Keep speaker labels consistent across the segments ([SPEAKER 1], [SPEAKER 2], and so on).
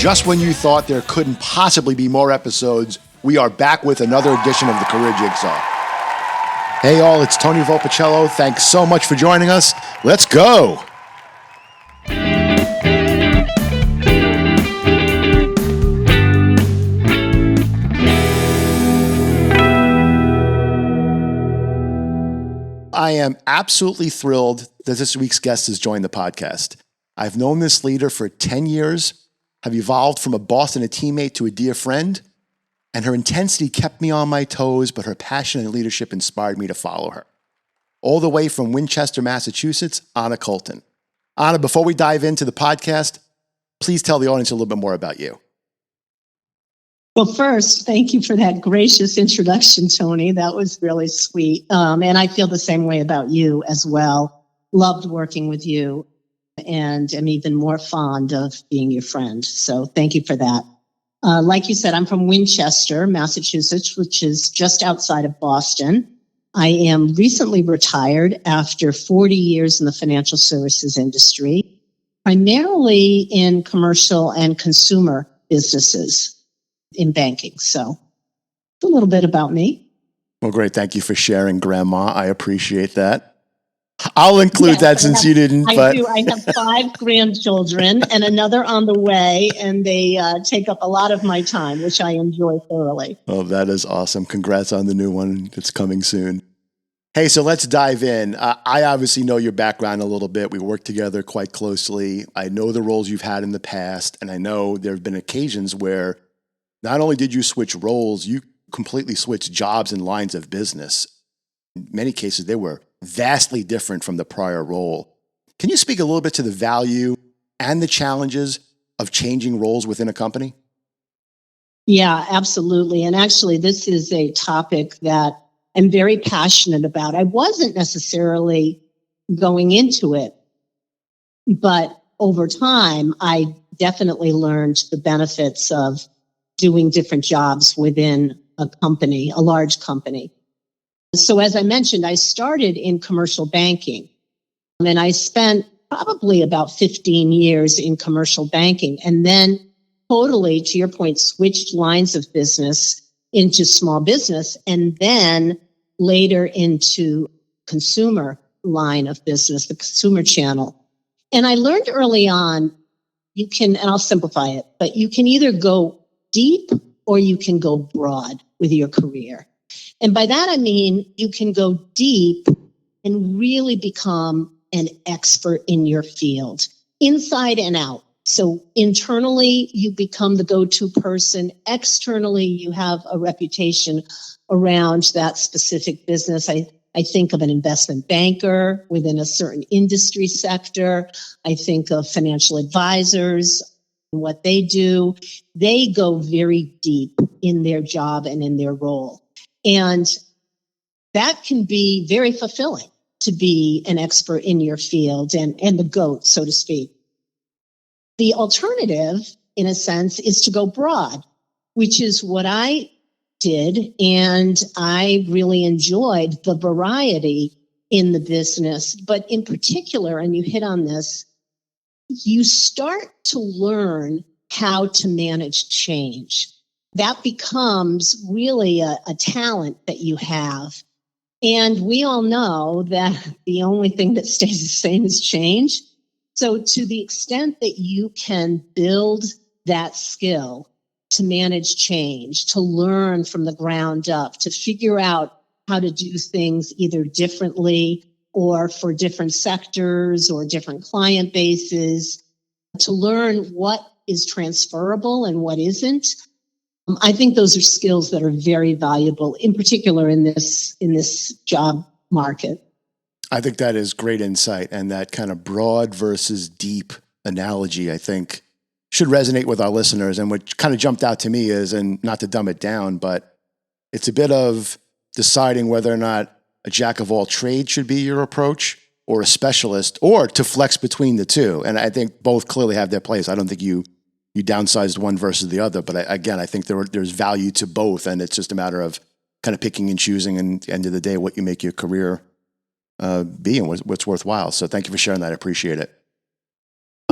[SPEAKER 1] Just when you thought there couldn't possibly be more episodes, we are back with another edition of the Career Jigsaw. Hey all, it's Tony Volpicello. Thanks so much for joining us. Let's go. I am absolutely thrilled that this week's guest has joined the podcast. I've known this leader for 10 years, have evolved from a boss and a teammate to a dear friend, and her intensity kept me on my toes, but her passion and leadership inspired me to follow her. All the way from Winchester, Massachusetts, Anna Colton. Anna, before we dive into the podcast, please tell the audience a little bit more about you.
[SPEAKER 2] Well, first, thank you for that gracious introduction, Tony. That was really sweet. And I feel the same way about you as well. Loved working with you and am even more fond of being your friend. So thank you for that. Like you said, I'm from Winchester, Massachusetts, which is just outside of Boston. I am recently retired after 40 years in the financial services industry, primarily in commercial and consumer businesses in banking. So a little bit about me.
[SPEAKER 1] Well, great. Thank you for sharing, Grandma. I appreciate that. I'll include that since you didn't.
[SPEAKER 2] I do. I have 5 grandchildren and another on the way, and they take up a lot of my time, which I enjoy thoroughly.
[SPEAKER 1] Oh, that is awesome. Congrats on the new one that's coming soon. Hey, so let's dive in. I obviously know your background a little bit. We work together quite closely. I know the roles you've had in the past, and I know there have been occasions where not only did you switch roles, you completely switched jobs and lines of business. In many cases, they were vastly different from the prior role. Can you speak a little bit to the value and the challenges of changing roles within a company?
[SPEAKER 2] Yeah, absolutely. And actually, this is a topic that I'm very passionate about. I wasn't necessarily going into it, but over time, I definitely learned the benefits of doing different jobs within a company, a large company. So as I mentioned, I started in commercial banking, and I spent probably about 15 years in commercial banking, and then totally, to your point, switched lines of business into small business, and then later into consumer line of business, the consumer channel. And I learned early on, you can, and I'll simplify it, but you can either go deep or you can go broad with your career. And by that, I mean, you can go deep and really become an expert in your field, inside and out. So internally, you become the go-to person. Externally, you have a reputation around that specific business. I think of an investment banker within a certain industry sector. I think of financial advisors, what they do. They go very deep in their job and in their role. And that can be very fulfilling to be an expert in your field and the GOAT, so to speak. The alternative, in a sense, is to go broad, which is what I did. And I really enjoyed the variety in the business. But in particular, and you hit on this, you start to learn how to manage change. That becomes really a talent that you have. And we all know that the only thing that stays the same is change. So to the extent that you can build that skill to manage change, to learn from the ground up, to figure out how to do things either differently or for different sectors or different client bases, to learn what is transferable and what isn't, I think those are skills that are very valuable, in particular in this job market.
[SPEAKER 1] I think that is great insight, and that kind of broad versus deep analogy, I think, should resonate with our listeners. And what kind of jumped out to me is, and not to dumb it down, but it's a bit of deciding whether or not a jack of all trades should be your approach, or a specialist, or to flex between the two. And I think both clearly have their place. I don't think you downsized one versus the other, but I think there's value to both, and it's just a matter of kind of picking and choosing, and at the end of the day, what you make your career be and what's worthwhile. So thank you for sharing that. I appreciate it.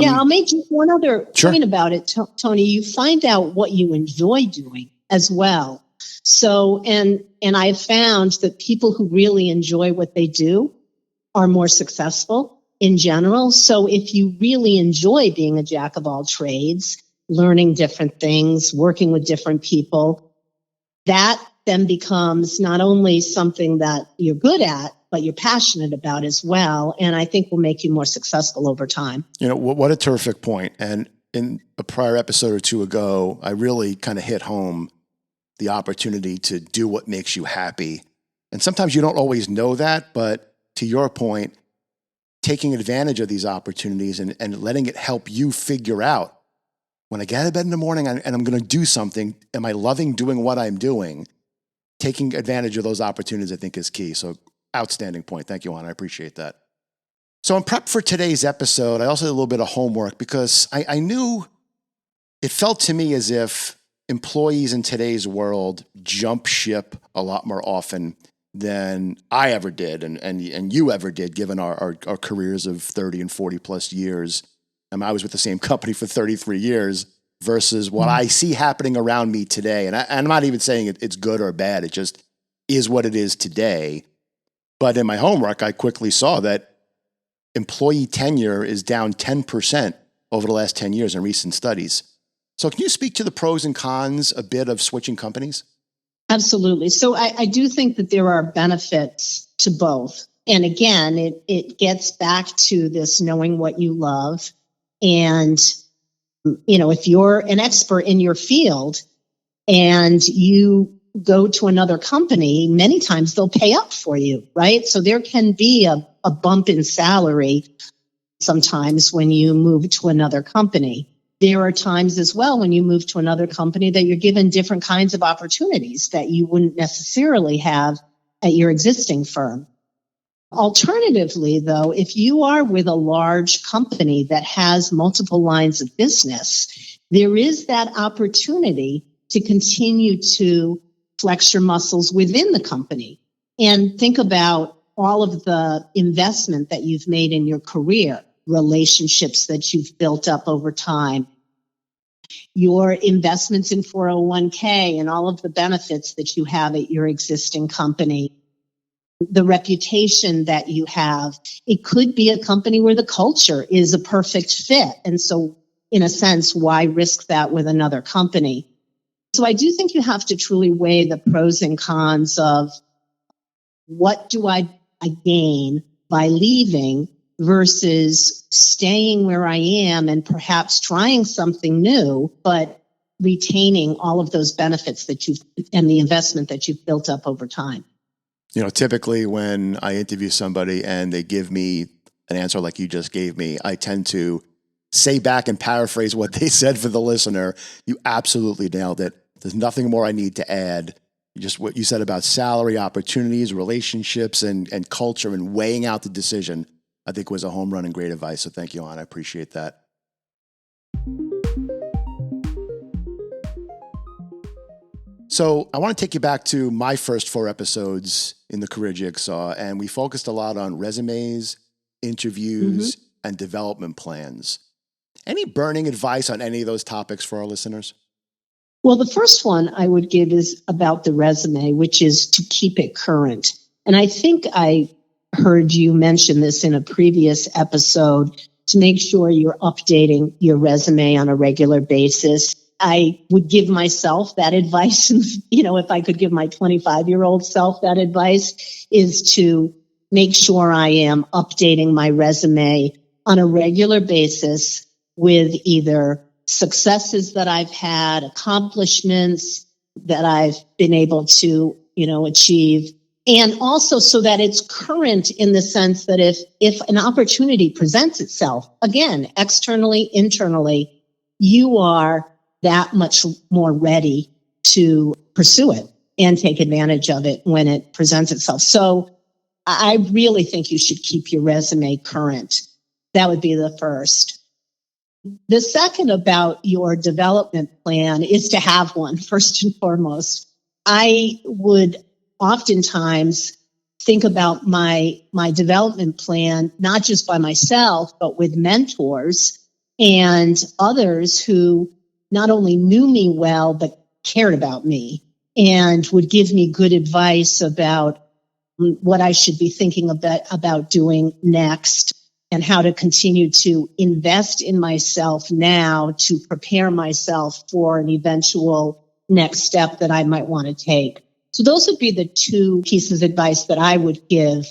[SPEAKER 2] Yeah, I'll make just one other
[SPEAKER 1] Sure.
[SPEAKER 2] point about it, Tony. You find out what you enjoy doing as well. So, and I've found that people who really enjoy what they do are more successful in general. So if you really enjoy being a jack of all trades, learning different things, working with different people, that then becomes not only something that you're good at, but you're passionate about as well. And I think will make you more successful over time.
[SPEAKER 1] What a terrific point. And in a prior episode or two ago, I really kind of hit home the opportunity to do what makes you happy. And sometimes you don't always know that, but to your point, taking advantage of these opportunities and letting it help you figure out, when I get out of bed in the morning and I'm going to do something, am I loving doing what I'm doing? Taking advantage of those opportunities, I think, is key. So outstanding point. Thank you, Anna. I appreciate that. So in prep for today's episode, I also did a little bit of homework because I knew it felt to me as if employees in today's world jump ship a lot more often than I ever did and you ever did, given our careers of 30 and 40 plus years. I was with the same company for 33 years versus what I see happening around me today. And I'm not even saying it's good or bad. It just is what it is today. But in my homework, I quickly saw that employee tenure is down 10% over the last 10 years in recent studies. So can you speak to the pros and cons a bit of switching companies?
[SPEAKER 2] Absolutely. So I do think that there are benefits to both. And again, it gets back to this knowing what you love. And, if you're an expert in your field and you go to another company, many times they'll pay up for you, right? So there can be a bump in salary sometimes when you move to another company. There are times as well when you move to another company that you're given different kinds of opportunities that you wouldn't necessarily have at your existing firm. Alternatively, though, if you are with a large company that has multiple lines of business, there is that opportunity to continue to flex your muscles within the company and think about all of the investment that you've made in your career, relationships that you've built up over time, your investments in 401k and all of the benefits that you have at your existing company, the reputation that you have. It could be a company where the culture is a perfect fit. And so, in a sense, why risk that with another company? So I do think you have to truly weigh the pros and cons of what do I gain by leaving versus staying where I am and perhaps trying something new, but retaining all of those benefits that and the investment that you've built up over time.
[SPEAKER 1] Typically when I interview somebody and they give me an answer like you just gave me, I tend to say back and paraphrase what they said for the listener. You absolutely nailed it. There's nothing more I need to add. Just what you said about salary, opportunities, relationships, and culture, and weighing out the decision, I think was a home run and great advice. So thank you, Anna. I appreciate that. So I want to take you back to my first 4 episodes in the Career Jigsaw, and we focused a lot on resumes, interviews, and development plans. Any burning advice on any of those topics for our listeners?
[SPEAKER 2] Well, the first one I would give is about the resume, which is to keep it current. And I think I heard you mention this in a previous episode, to make sure you're updating your resume on a regular basis. I would give myself that advice. If I could give my 25-year-old self that advice, is to make sure I am updating my resume on a regular basis with either successes that I've had, accomplishments that I've been able to, achieve. And also so that it's current in the sense that if an opportunity presents itself, again, externally, internally, you are that much more ready to pursue it and take advantage of it when it presents itself. So I really think you should keep your resume current. That would be the first. The second about your development plan is to have one, first and foremost. I would oftentimes think about my development plan, not just by myself, but with mentors. and others who not only knew me well, but cared about me and would give me good advice about what I should be thinking about doing next and how to continue to invest in myself now to prepare myself for an eventual next step that I might want to take. So those would be the two pieces of advice that I would give: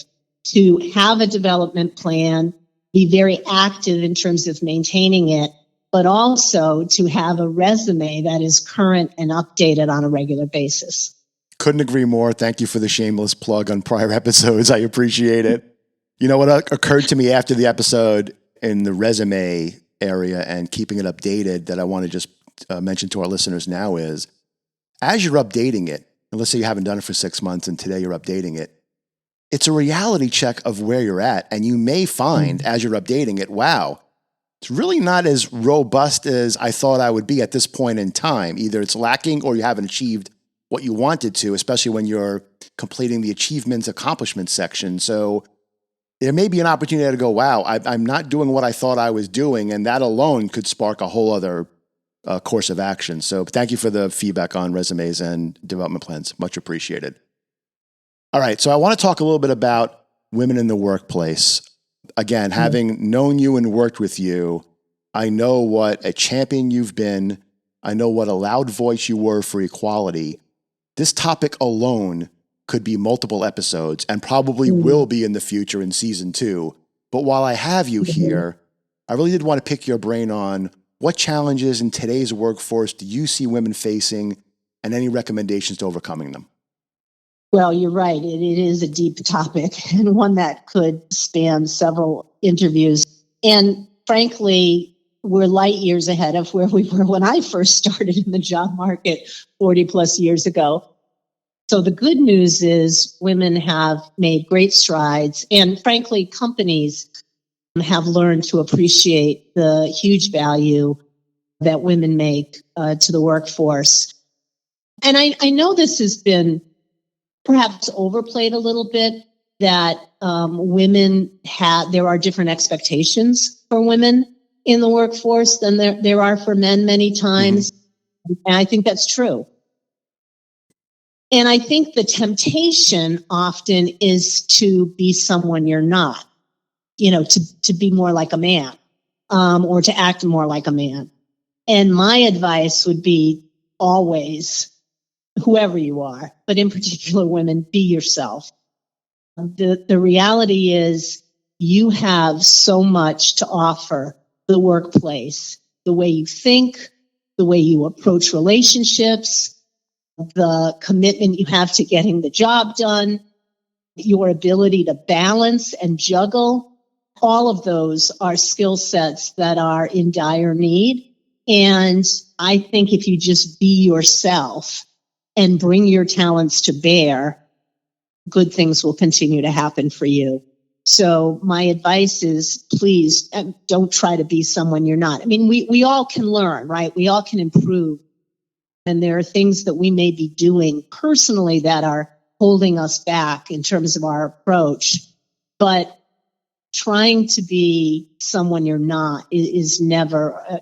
[SPEAKER 2] to have a development plan, be very active in terms of maintaining it, but also to have a resume that is current and updated on a regular basis.
[SPEAKER 1] Couldn't agree more. Thank you for the shameless plug on prior episodes. I appreciate it. You know what occurred to me after the episode in the resume area and keeping it updated that I want to just mention to our listeners now is, as you're updating it, and let's say you haven't done it for 6 months and today you're updating it, it's a reality check of where you're at. And you may find as you're updating it, wow, it's really not as robust as I thought I would be at this point in time. Either it's lacking or you haven't achieved what you wanted to, especially when you're completing the achievements, accomplishments section. So there may be an opportunity to go, wow, I'm not doing what I thought I was doing. And that alone could spark a whole other course of action. So thank you for the feedback on resumes and development plans. Much appreciated. All right. So I want to talk a little bit about women in the workplace. Again, having known you and worked with you, I know what a champion you've been. I know what a loud voice you were for equality. This topic alone could be multiple episodes and probably will be in the future in season 2. But while I have you here, I really did want to pick your brain on what challenges in today's workforce do you see women facing and any recommendations to overcoming them?
[SPEAKER 2] Well, you're right. It is a deep topic and one that could span several interviews. And frankly, we're light years ahead of where we were when I first started in the job market 40 plus years ago. So the good news is women have made great strides, and frankly, companies have learned to appreciate the huge value that women make to the workforce. And I know this has been perhaps overplayed a little bit, that there are different expectations for women in the workforce than there are for men many times. And I think that's true. And I think the temptation often is to be someone you're not, to be more like a man, or to act more like a man. And my advice would be always, whoever you are, but in particular women, be yourself. The reality is you have so much to offer the workplace, the way you think, the way you approach relationships, the commitment you have to getting the job done, your ability to balance and juggle. All of those are skill sets that are in dire need. And I think if you just be yourself and bring your talents to bear, good things will continue to happen for you. So my advice is, please don't try to be someone you're not. I mean, we all can learn, right? We all can improve. And there are things that we may be doing personally that are holding us back in terms of our approach. But trying to be someone you're not is never,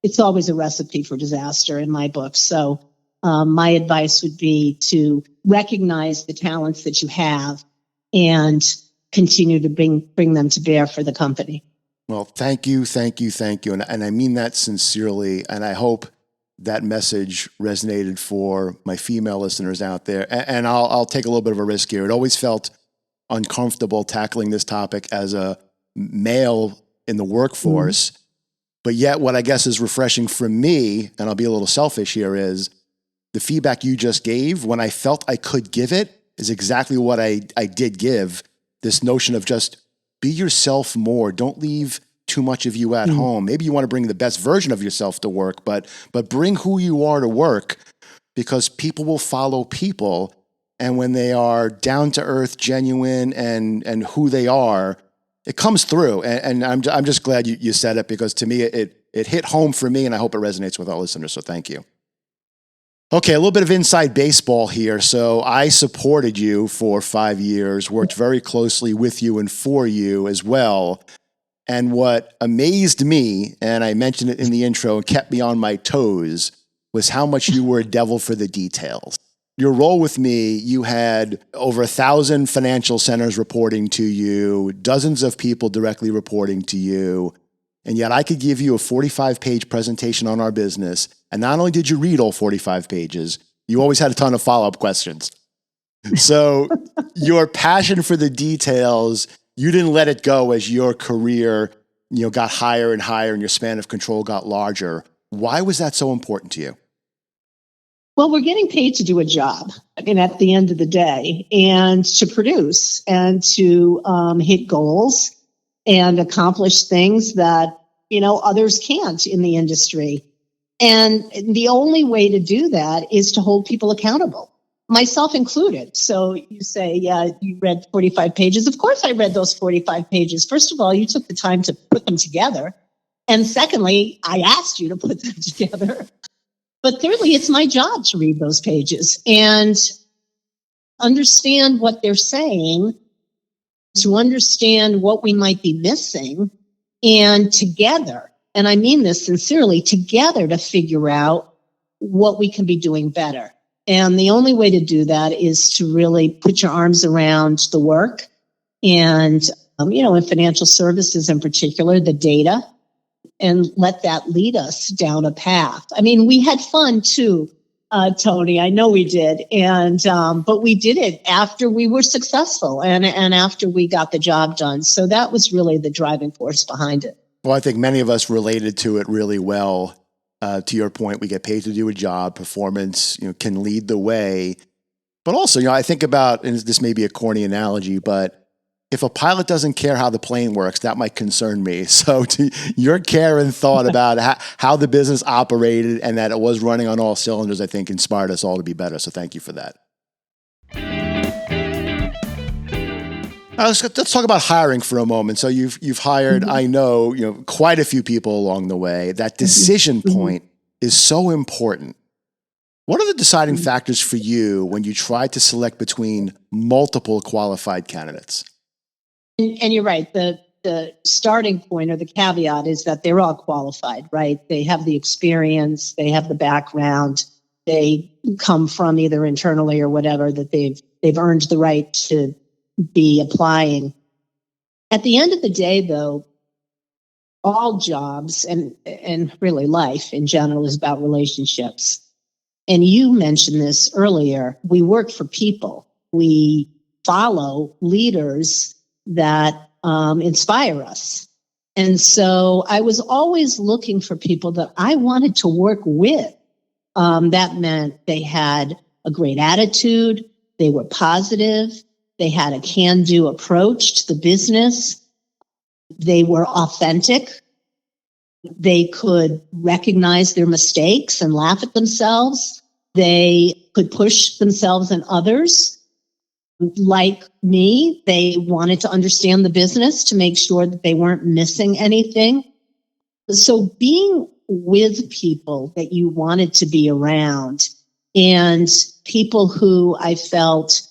[SPEAKER 2] it's always a recipe for disaster in my book. So my advice would be to recognize the talents that you have and continue to bring them to bear for the company.
[SPEAKER 1] Well, thank you. And I mean that sincerely. And I hope that message resonated for my female listeners out there. And I'll take a little bit of a risk here. It always felt uncomfortable tackling this topic as a male in the workforce. But yet what I guess is refreshing for me, and I'll be a little selfish here, is the feedback you just gave when I felt I could give it is exactly what I did give. This notion of just be yourself more. Don't leave too much of you at home. Maybe you want to bring the best version of yourself to work, but bring who you are to work, because people will follow people. And when they are down to earth, genuine, and who they are, it comes through. And I'm just glad you said it, because to me, it hit home for me, and I hope it resonates with our listeners. So thank you. Okay, a little bit of inside baseball here. So I supported you for 5 years, worked very closely with you and for you as well. And what amazed me, and I mentioned it in the intro and kept me on my toes, was how much you were a devil for the details. Your role with me, you had over 1,000 financial centers reporting to you, dozens of people directly reporting to you, and yet I could give you a 45-page presentation on our business, and not only did you read all 45 pages, you always had a ton of follow-up questions. So your passion for the details, you didn't let it go as your career, got higher and higher and your span of control got larger. Why was that so important to you?
[SPEAKER 2] Well, we're getting paid to do a job, at the end of the day, and to produce and to hit goals and accomplish things that, others can't in the industry. And the only way to do that is to hold people accountable, myself included. So you say, yeah, you read 45 pages. Of course, I read those 45 pages. First of all, you took the time to put them together. And secondly, I asked you to put them together. But thirdly, it's my job to read those pages and understand what they're saying, to understand what we might be missing, and together, and I mean this sincerely, together to figure out what we can be doing better. And the only way to do that is to really put your arms around the work and, in financial services in particular, the data, and let that lead us down a path. We had fun too, Tony. I know we did. And, but we did it after we were successful and after we got the job done. So that was really the driving force behind it.
[SPEAKER 1] Well, I think many of us related to it really well. To your point, we get paid to do a job. Performance, can lead the way. But also, I think about, and this may be a corny analogy, but if a pilot doesn't care how the plane works, that might concern me. So your care and thought about how the business operated and that it was running on all cylinders, I think inspired us all to be better. So thank you for that. Let's talk about hiring for a moment. So you've hired, I know, quite a few people along the way. That decision point is so important. What are the deciding factors for you when you try to select between multiple qualified candidates?
[SPEAKER 2] And you're right. The starting point or the caveat is that they're all qualified, right? They have the experience, they have the background, they come from either internally or whatever, that they've earned the right to be applying. At the end of the day, though, all jobs and really life in general is about relationships. And you mentioned this earlier. We work for people. We follow leaders that inspire us. And so I was always looking for people that I wanted to work with. That meant they had a great attitude, they were positive, they had a can-do approach to the business, they were authentic, they could recognize their mistakes and laugh at themselves, they could push themselves and others. Like me, they wanted to understand the business to make sure that they weren't missing anything. So being with people that you wanted to be around and people who I felt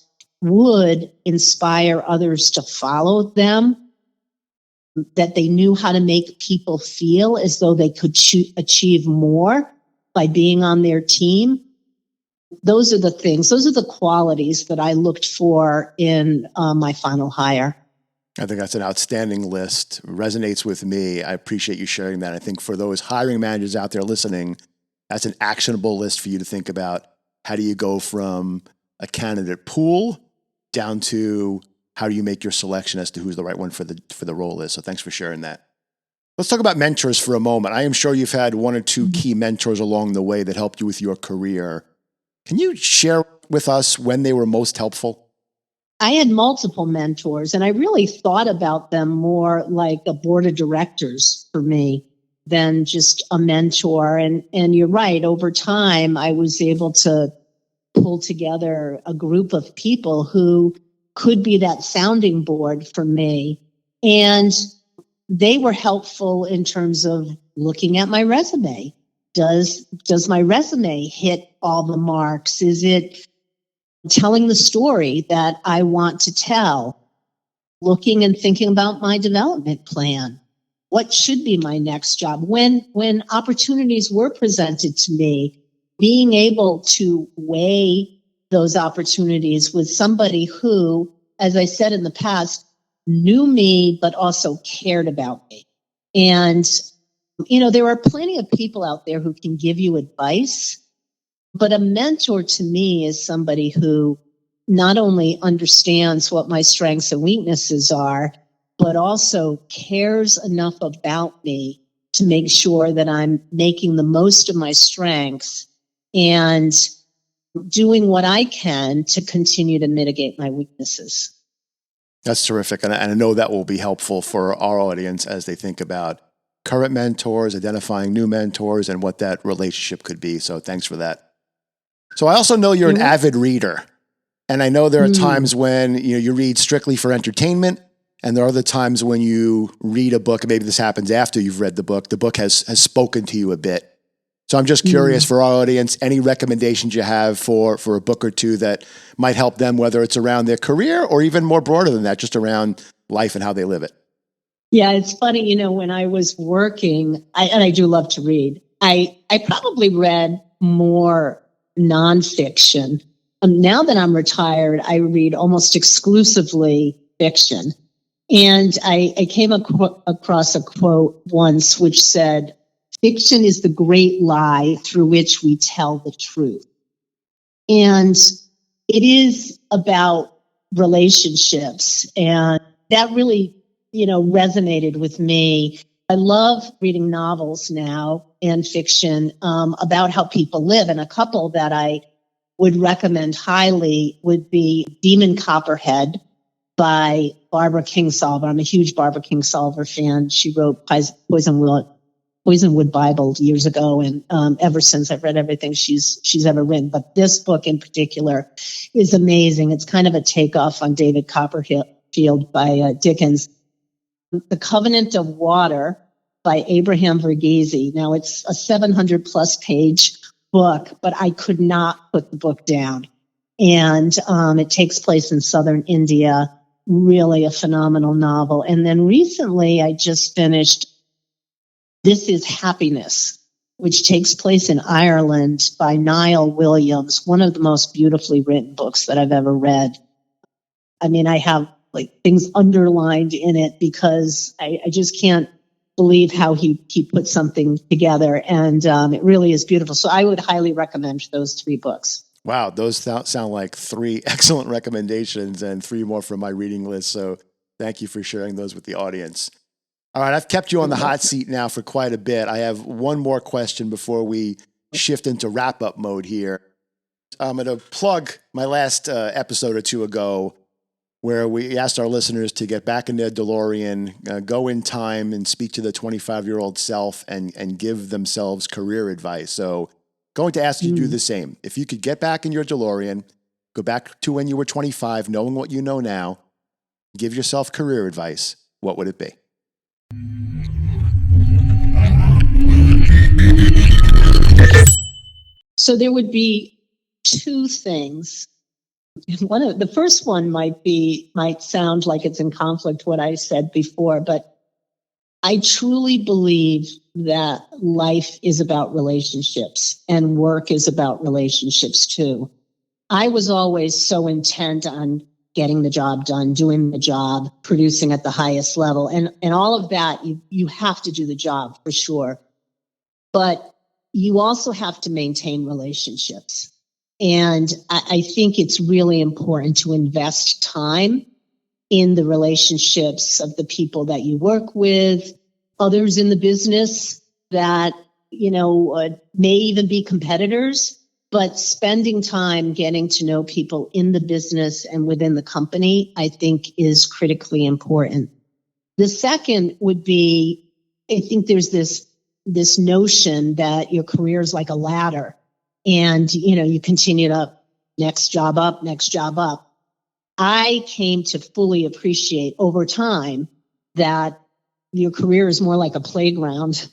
[SPEAKER 2] would inspire others to follow them, that they knew how to make people feel as though they could achieve more by being on their team. Those are the things, those are the qualities that I looked for in my final hire.
[SPEAKER 1] I think that's an outstanding list. Resonates with me. I appreciate you sharing that. I think for those hiring managers out there listening, that's an actionable list for you to think about. How do you go from a candidate pool down to how do you make your selection as to who's the right one for the role is? So thanks for sharing that. Let's talk about mentors for a moment. I am sure you've had one or two key mentors along the way that helped you with your career. Can you share with us when they were most helpful?
[SPEAKER 2] I had multiple mentors, and I really thought about them more like a board of directors for me than just a mentor. And you're right, over time, I was able to pull together a group of people who could be that sounding board for me. And they were helpful in terms of looking at my resume. Does my resume hit all the marks? Is it telling the story that I want to tell? Looking and thinking about my development plan. what should be my next job. When opportunities were presented to me, being able to weigh those opportunities with somebody who, as I said in the past, knew me, but also cared about me. And, there are plenty of people out there who can give you advice, but a mentor to me is somebody who not only understands what my strengths and weaknesses are, but also cares enough about me to make sure that I'm making the most of my strengths and doing what I can to continue to mitigate my weaknesses.
[SPEAKER 1] That's terrific. And I know that will be helpful for our audience as they think about current mentors, identifying new mentors, and what that relationship could be. So thanks for that. So I also know you're an avid reader. And I know there are times when you read strictly for entertainment, and there are other times when you read a book, and maybe this happens after you've read the book has spoken to you a bit. So I'm just curious for our audience, any recommendations you have for a book or two that might help them, whether it's around their career or even more broader than that, just around life and how they live it.
[SPEAKER 2] Yeah, it's funny, when I was working, and I do love to read, I probably read more nonfiction. Now that I'm retired, I read almost exclusively fiction. And I came across a quote once which said, "Fiction is the great lie through which we tell the truth." And it is about relationships. And that really, resonated with me. I love reading novels now and fiction about how people live. And a couple that I would recommend highly would be Demon Copperhead by Barbara Kingsolver. I'm a huge Barbara Kingsolver fan. She wrote Poisonwood Bible years ago, and ever since I've read everything she's ever written. But this book in particular is amazing. It's kind of a takeoff on David Copperfield by Dickens. The Covenant of Water by Abraham Verghese. Now it's a 700 plus page book, but I could not put the book down. And it takes place in southern India. Really a phenomenal novel. And then recently I just finished This Is Happiness, which takes place in Ireland by Niall Williams, one of the most beautifully written books that I've ever read. I mean, I have things underlined in it because I just can't believe how he put something together. And it really is beautiful. So I would highly recommend those 3 books.
[SPEAKER 1] Wow, those sound like 3 excellent recommendations and 3 more from my reading list. So thank you for sharing those with the audience. All right, I've kept you on the hot seat now for quite a bit. I have one more question before we shift into wrap-up mode here. I'm going to plug my last episode or 2 ago where we asked our listeners to get back in their DeLorean, go in time and speak to the 25-year-old self and give themselves career advice. So going to ask you to do the same. If you could get back in your DeLorean, go back to when you were 25, knowing what you know now, give yourself career advice, what would it be?
[SPEAKER 2] So there would be 2 things. The first one might sound like it's in conflict with what I said before, but I truly believe that life is about relationships and work is about relationships too. I was always so intent on getting the job done, doing the job, producing at the highest level. And all of that, you have to do the job for sure. But you also have to maintain relationships. And I think it's really important to invest time in the relationships of the people that you work with, others in the business that, may even be competitors, but spending time getting to know people in the business and within the company, I think is critically important. The second would be, I think there's this notion that your career is like a ladder and, you continue to next job up, next job up. I came to fully appreciate over time that your career is more like a playground.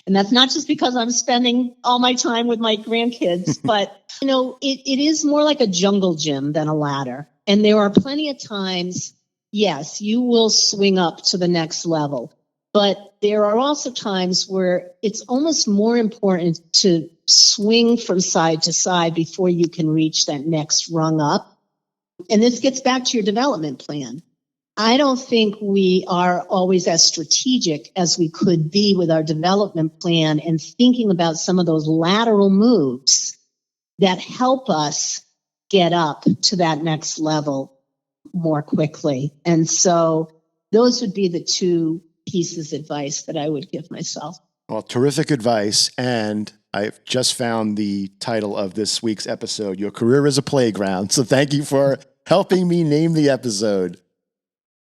[SPEAKER 2] And that's not just because I'm spending all my time with my grandkids, but, it is more like a jungle gym than a ladder. And there are plenty of times, yes, you will swing up to the next level. But there are also times where it's almost more important to swing from side to side before you can reach that next rung up. And this gets back to your development plan. I don't think we are always as strategic as we could be with our development plan and thinking about some of those lateral moves that help us get up to that next level more quickly. And so those would be the two pieces of advice that I would give myself.
[SPEAKER 1] Well, terrific advice. And I've just found the title of this week's episode, Your Career is a Playground. So thank you for helping me name the episode.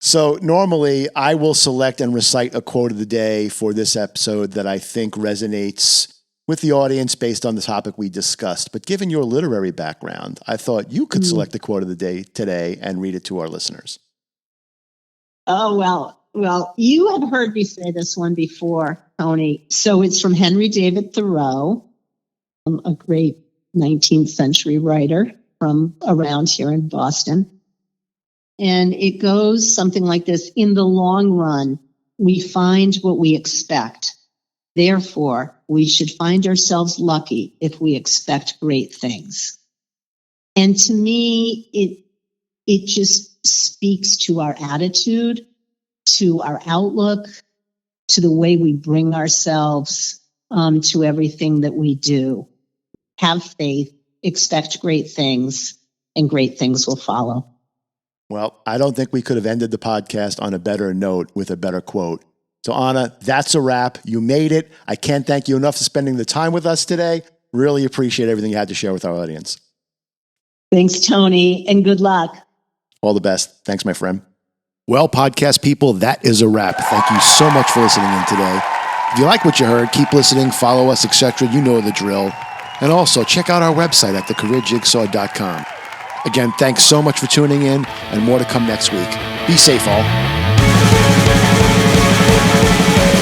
[SPEAKER 1] So normally I will select and recite a quote of the day for this episode that I think resonates with the audience based on the topic we discussed. But given your literary background, I thought you could select the quote of the day today and read it to our listeners.
[SPEAKER 2] Oh, well, you have heard me say this one before, Tony. So it's from Henry David Thoreau, a great 19th century writer from around here in Boston. And it goes something like this: in the long run, we find what we expect. Therefore, we should find ourselves lucky if we expect great things. And to me, it just speaks to our attitude, to our outlook, to the way we bring ourselves to everything that we do. Have faith, expect great things, and great things will follow.
[SPEAKER 1] Well, I don't think we could have ended the podcast on a better note with a better quote. So Anna, that's a wrap. You made it. I can't thank you enough for spending the time with us today. Really appreciate everything you had to share with our audience.
[SPEAKER 2] Thanks, Tony, and good luck.
[SPEAKER 1] All the best. Thanks, my friend. Well, podcast people, that is a wrap. Thank you so much for listening in today. If you like what you heard, keep listening, follow us, etc. You know the drill. And also check out our website at thecareerjigsaw.com. Again, thanks so much for tuning in, and more to come next week. Be safe, all.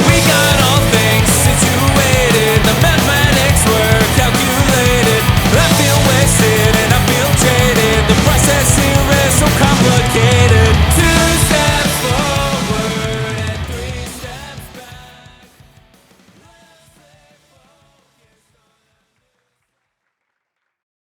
[SPEAKER 3] We got all things situated. The mathematics were calculated. I feel wasted and I feel jaded. The process here is so complicated.